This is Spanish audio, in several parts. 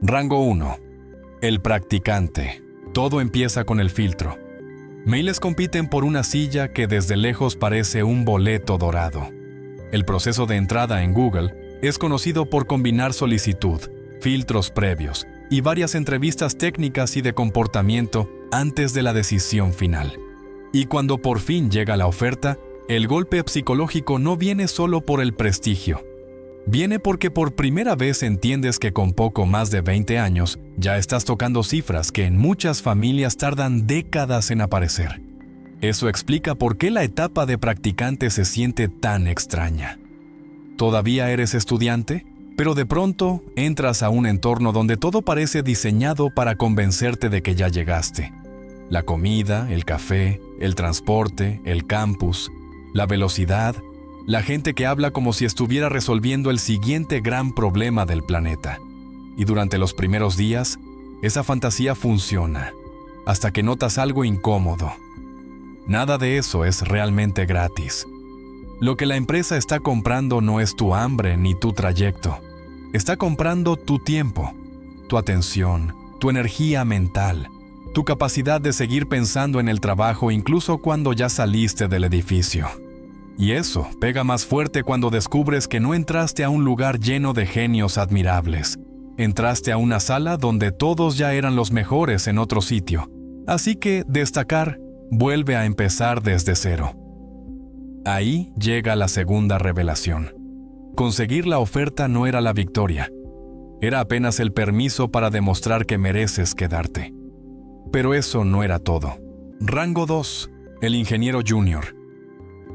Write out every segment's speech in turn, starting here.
Rango 1. El practicante. Todo empieza con el filtro. Miles compiten por una silla que desde lejos parece un boleto dorado. El proceso de entrada en Google es conocido por combinar solicitud, filtros previos y varias entrevistas técnicas y de comportamiento antes de la decisión final. Y cuando por fin llega la oferta, el golpe psicológico no viene solo por el prestigio. Viene porque por primera vez entiendes que con poco más de 20 años ya estás tocando cifras que en muchas familias tardan décadas en aparecer. Eso explica por qué la etapa de practicante se siente tan extraña. Todavía eres estudiante, pero de pronto entras a un entorno donde todo parece diseñado para convencerte de que ya llegaste. La comida, el café, el transporte, el campus, la velocidad, la gente que habla como si estuviera resolviendo el siguiente gran problema del planeta. Y durante los primeros días, esa fantasía funciona, hasta que notas algo incómodo. Nada de eso es realmente gratis. Lo que la empresa está comprando no es tu hambre ni tu trayecto. Está comprando tu tiempo, tu atención, tu energía mental, tu capacidad de seguir pensando en el trabajo incluso cuando ya saliste del edificio. Y eso pega más fuerte cuando descubres que no entraste a un lugar lleno de genios admirables. Entraste a una sala donde todos ya eran los mejores en otro sitio. Así que destacar vuelve a empezar desde cero. Ahí llega la segunda revelación. Conseguir la oferta no era la victoria. Era apenas el permiso para demostrar que mereces quedarte. Pero eso no era todo. Rango 2. El ingeniero junior.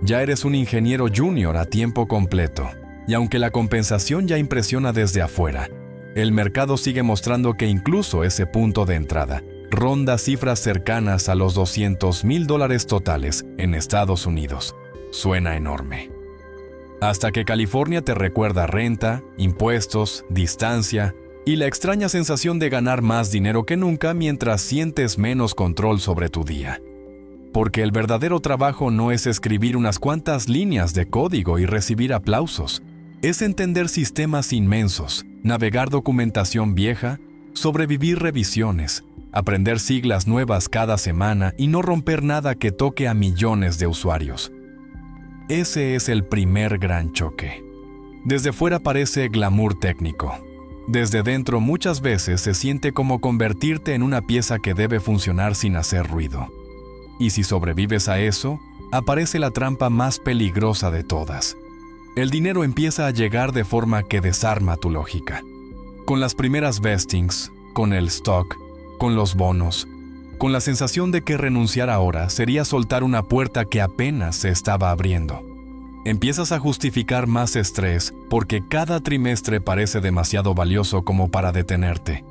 Ya eres un ingeniero junior a tiempo completo, y aunque la compensación ya impresiona desde afuera, el mercado sigue mostrando que incluso ese punto de entrada ronda cifras cercanas a los $200,000 totales en Estados Unidos. Suena enorme. Hasta que California te recuerda renta, impuestos, distancia y la extraña sensación de ganar más dinero que nunca mientras sientes menos control sobre tu día. Porque el verdadero trabajo no es escribir unas cuantas líneas de código y recibir aplausos. Es entender sistemas inmensos, navegar documentación vieja, sobrevivir revisiones, aprender siglas nuevas cada semana y no romper nada que toque a millones de usuarios. Ese es el primer gran choque. Desde fuera parece glamour técnico. Desde dentro muchas veces se siente como convertirte en una pieza que debe funcionar sin hacer ruido. Y si sobrevives a eso, aparece la trampa más peligrosa de todas. El dinero empieza a llegar de forma que desarma tu lógica. Con las primeras vestings, con el stock, con los bonos, con la sensación de que renunciar ahora sería soltar una puerta que apenas se estaba abriendo. Empiezas a justificar más estrés porque cada trimestre parece demasiado valioso como para detenerte.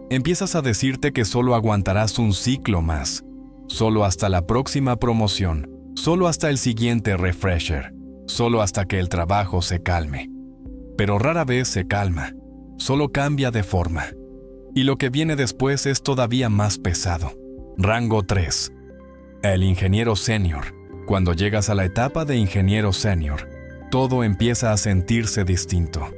Empiezas a decirte que solo aguantarás un ciclo más. Solo hasta la próxima promoción, solo hasta el siguiente refresher, solo hasta que el trabajo se calme. Pero rara vez se calma, solo cambia de forma. Y lo que viene después es todavía más pesado. Rango 3. El ingeniero senior. Cuando llegas a la etapa de ingeniero senior, todo empieza a sentirse distinto.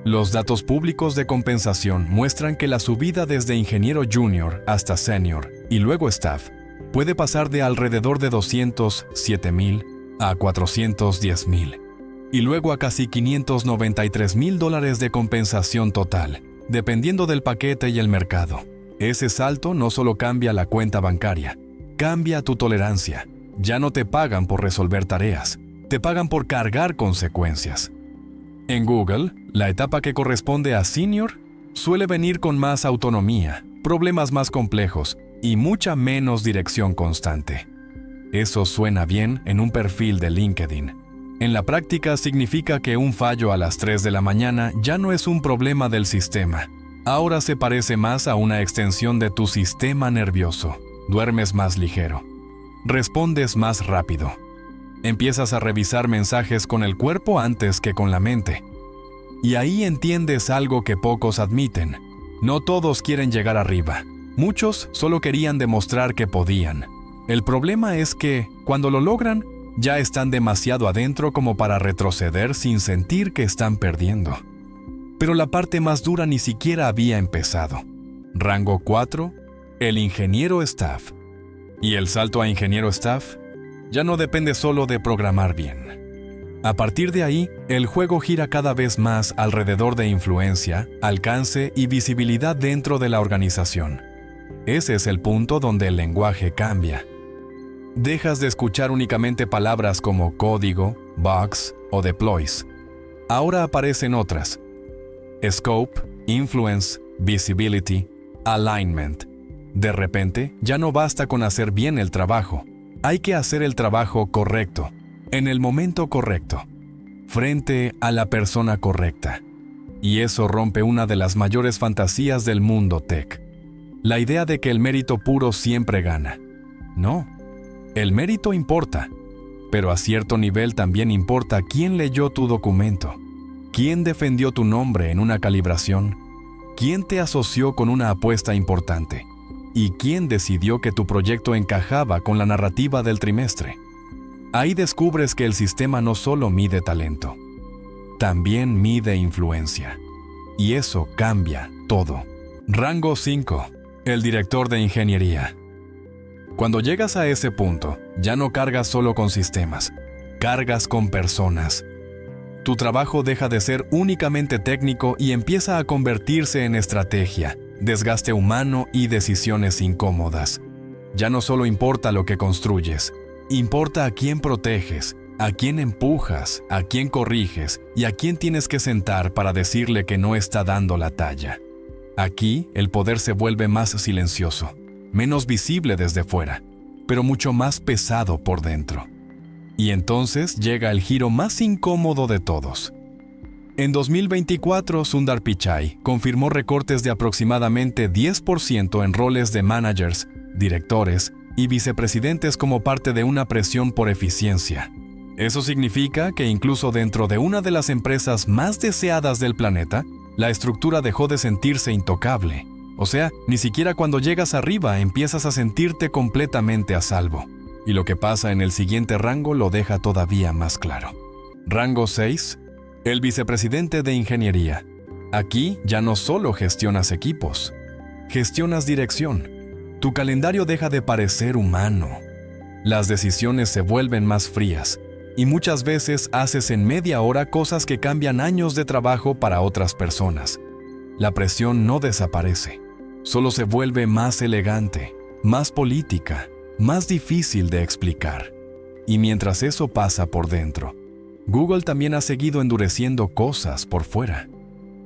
Los datos públicos de compensación muestran que la subida desde ingeniero junior hasta senior y luego staff puede pasar de alrededor de $207,000 a $410,000 y luego a casi $593,000 de compensación total, dependiendo del paquete y el mercado. Ese salto no solo cambia la cuenta bancaria, cambia tu tolerancia. Ya no te pagan por resolver tareas, te pagan por cargar consecuencias. En Google, la etapa que corresponde a senior suele venir con más autonomía, problemas más complejos y mucha menos dirección constante. Eso suena bien en un perfil de LinkedIn. En la práctica significa que un fallo a las 3 de la mañana ya no es un problema del sistema. Ahora se parece más a una extensión de tu sistema nervioso. Duermes más ligero. Respondes más rápido. Empiezas a revisar mensajes con el cuerpo antes que con la mente. Y ahí entiendes algo que pocos admiten. No todos quieren llegar arriba. Muchos solo querían demostrar que podían. El problema es que, cuando lo logran, ya están demasiado adentro como para retroceder sin sentir que están perdiendo. pero la parte más dura ni siquiera había empezado. Rango 4, el ingeniero staff. Y el salto a ingeniero staff ya no depende solo de programar bien. A partir de ahí, el juego gira cada vez más alrededor de influencia, alcance y visibilidad dentro de la organización. Ese es el punto donde el lenguaje cambia. Dejas de escuchar únicamente palabras como código, bugs o deploys. Ahora aparecen otras: scope, influence, visibility, alignment. De repente, ya no basta con hacer bien el trabajo. Hay que hacer el trabajo correcto, en el momento correcto, frente a la persona correcta. Y eso rompe una de las mayores fantasías del mundo tech: la idea de que el mérito puro siempre gana. No, el mérito importa, pero a cierto nivel también importa quién leyó tu documento, quién defendió tu nombre en una calibración, quién te asoció con una apuesta importante y quién decidió que tu proyecto encajaba con la narrativa del trimestre. Ahí descubres que el sistema no solo mide talento, también mide influencia. Y eso cambia todo. Rango 5. El director de ingeniería. Cuando llegas a ese punto, ya no cargas solo con sistemas, cargas con personas. Tu trabajo deja de ser únicamente técnico y empieza a convertirse en estrategia, desgaste humano y decisiones incómodas. Ya no solo importa lo que construyes, importa a quién proteges, a quién empujas, a quién corriges y a quién tienes que sentar para decirle que no está dando la talla. Aquí, el poder se vuelve más silencioso, menos visible desde fuera, pero mucho más pesado por dentro. Y entonces llega el giro más incómodo de todos. En 2024, Sundar Pichai confirmó recortes de aproximadamente 10% en roles de managers, directores y vicepresidentes como parte de una presión por eficiencia. Eso significa que incluso dentro de una de las empresas más deseadas del planeta, la estructura dejó de sentirse intocable. O sea, ni siquiera cuando llegas arriba empiezas a sentirte completamente a salvo. Y lo que pasa en el siguiente rango lo deja todavía más claro. Rango 6. El vicepresidente de ingeniería. Aquí ya no solo gestionas equipos, gestionas dirección. Tu calendario deja de parecer humano. Las decisiones se vuelven más frías y muchas veces haces en media hora cosas que cambian años de trabajo para otras personas. La presión no desaparece, solo se vuelve más elegante, más política, más difícil de explicar. Y mientras eso pasa por dentro, Google también ha seguido endureciendo cosas por fuera.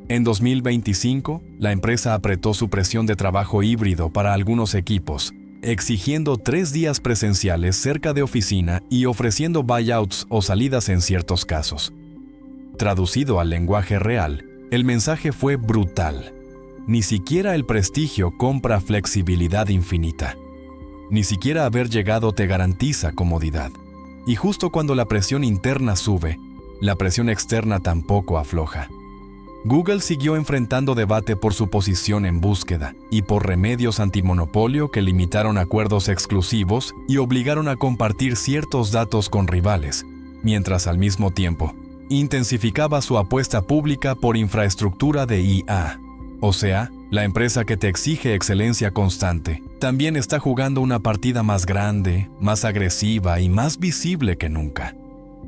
En 2025, la empresa apretó su presión de trabajo híbrido para algunos equipos, exigiendo 3 días presenciales cerca de oficina y ofreciendo buyouts o salidas en ciertos casos. Traducido al lenguaje real, el mensaje fue brutal. Ni siquiera el prestigio compra flexibilidad infinita. Ni siquiera haber llegado te garantiza comodidad. Y justo cuando la presión interna sube, la presión externa tampoco afloja. Google siguió enfrentando debate por su posición en búsqueda y por remedios antimonopolio que limitaron acuerdos exclusivos y obligaron a compartir ciertos datos con rivales, mientras al mismo tiempo intensificaba su apuesta pública por infraestructura de IA. O sea, la empresa que te exige excelencia constante también está jugando una partida más grande, más agresiva y más visible que nunca.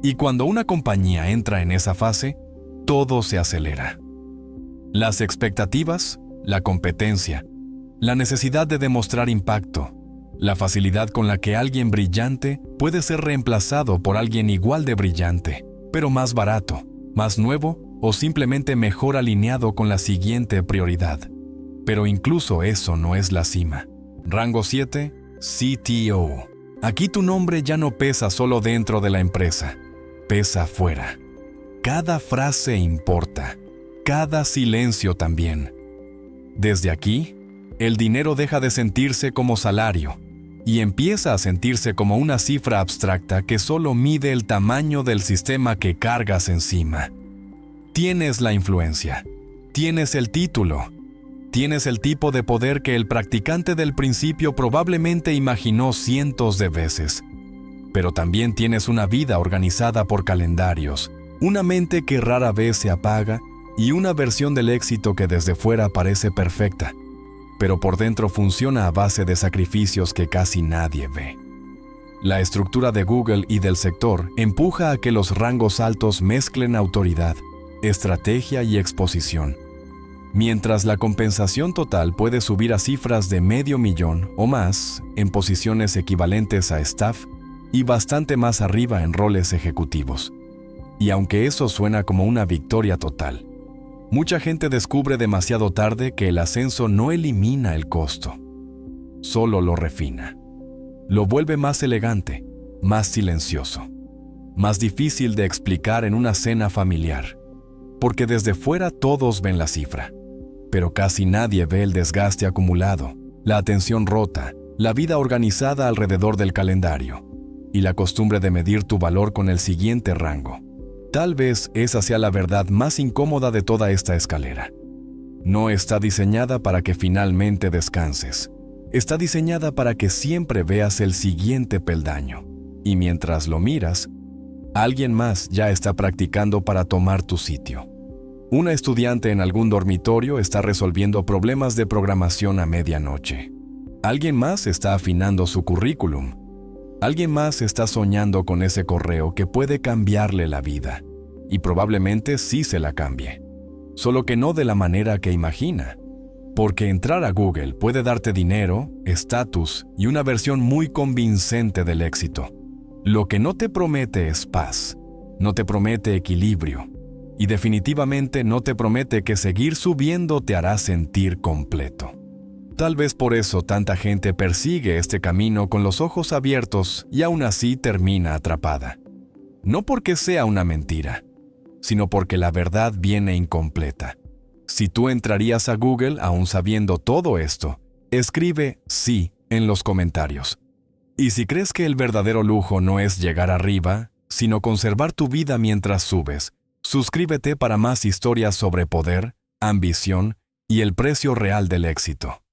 Y cuando una compañía entra en esa fase, todo se acelera. Las expectativas, la competencia, la necesidad de demostrar impacto, la facilidad con la que alguien brillante puede ser reemplazado por alguien igual de brillante, pero más barato, más nuevo o simplemente mejor alineado con la siguiente prioridad. Pero incluso eso no es la cima. Rango 7, CTO. Aquí tu nombre ya no pesa solo dentro de la empresa, pesa fuera. Cada frase importa. Cada silencio también. Desde aquí, el dinero deja de sentirse como salario y empieza a sentirse como una cifra abstracta que solo mide el tamaño del sistema que cargas encima. Tienes la influencia, tienes el título, tienes el tipo de poder que el practicante del principio probablemente imaginó cientos de veces, pero también tienes una vida organizada por calendarios, una mente que rara vez se apaga y una versión del éxito que desde fuera parece perfecta, pero por dentro funciona a base de sacrificios que casi nadie ve. La estructura de Google y del sector empuja a que los rangos altos mezclen autoridad, estrategia y exposición, mientras la compensación total puede subir a cifras de $500,000 o más en posiciones equivalentes a staff y bastante más arriba en roles ejecutivos. Y aunque eso suena como una victoria total, mucha gente descubre demasiado tarde que el ascenso no elimina el costo, solo lo refina. Lo vuelve más elegante, más silencioso, más difícil de explicar en una cena familiar, porque desde fuera todos ven la cifra, pero casi nadie ve el desgaste acumulado, la atención rota, la vida organizada alrededor del calendario y la costumbre de medir tu valor con el siguiente rango. Tal vez esa sea la verdad más incómoda de toda esta escalera. No está diseñada para que finalmente descanses. Está diseñada para que siempre veas el siguiente peldaño. Y mientras lo miras, alguien más ya está practicando para tomar tu sitio. Una estudiante en algún dormitorio está resolviendo problemas de programación a medianoche. Alguien más está afinando su currículum. Alguien más está soñando con ese correo que puede cambiarle la vida. Y probablemente sí se la cambie. Solo que no de la manera que imagina. Porque entrar a Google puede darte dinero, estatus y una versión muy convincente del éxito. Lo que no te promete es paz, no te promete equilibrio y definitivamente no te promete que seguir subiendo te hará sentir completo. Tal vez por eso tanta gente persigue este camino con los ojos abiertos y aún así termina atrapada. No porque sea una mentira, sino porque la verdad viene incompleta. Si tú entrarías a Google aún sabiendo todo esto, escribe sí en los comentarios. Y si crees que el verdadero lujo no es llegar arriba, sino conservar tu vida mientras subes, suscríbete para más historias sobre poder, ambición y el precio real del éxito.